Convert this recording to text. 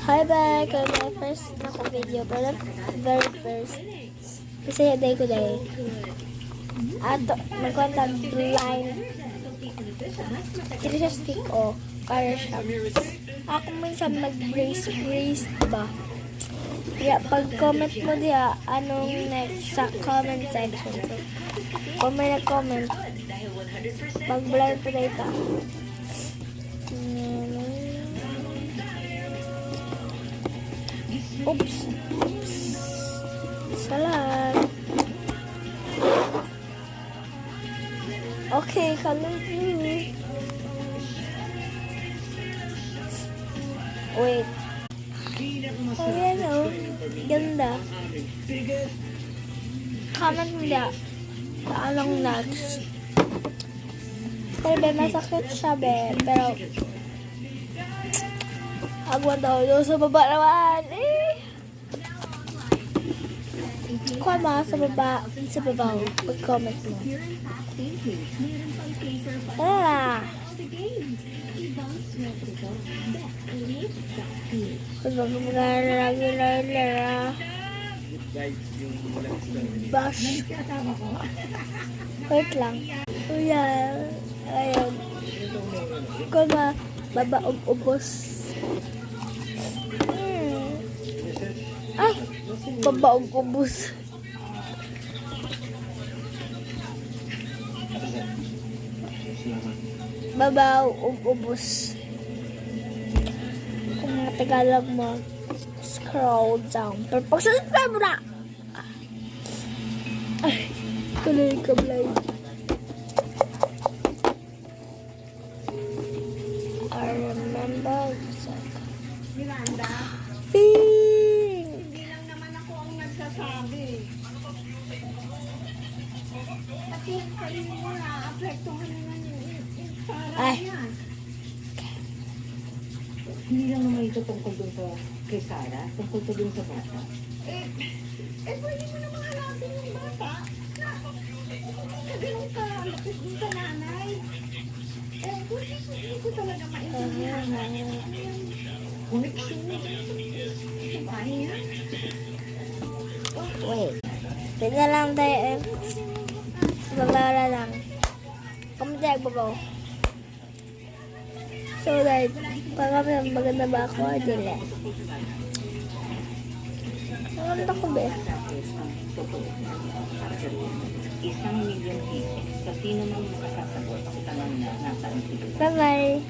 Hi back! Kaya my first na ko video. Pero very first. Kasi day ko day. Ato, magkwentang blind. Ito siya stick o. Kaya siya. Ako minsan mag-brace, diba? Kaya pag-comment mo diya, anong next sa comment section. So, kung may nag-comment, mag-blind po tayo ka. Oops. Salah. Okay, kalau dulu. Wait. Oh, yan oh. Ganda. Comment mo da. Anong nuts? Pero be, masakit siya be. Pero agwan daw doon sa baba naman. Kuha mga sa baba, mag-comment mo. Tara! Kung mag-lara. Bash. Wait lang. Ayan. Kung babaog-ubos. Ay! Babaog-ubos. Babaog-ubos. Kung mga Tagalog mo, scroll down. Pero pag-subscribe mo na! Ay! Tuloy ka, Blay. I remember Miranda, Ping! hindi lang naman ako ang nagsasabi. Pati yung kayo mo na, apektuhan naman yung Ay. yan. Hindi lang naman ito tungkol dun sa kay Sarah, tungkol pa dun sa bata. Pwede mo naman hanapin yung bata na kagalang ka, lapit dun sa nanay. Hindi ko talaga maintindihan. Connection mo sa bahay niya. Wait. Tignan lang tayo eh. Babala lang. Kamuti agbabaw. So like, pag maganda ba ako o dili? Maganda ko ba? Isang milyon pesos sa sino mang makasasagot ang tanong na nasaan sila. Bye-bye.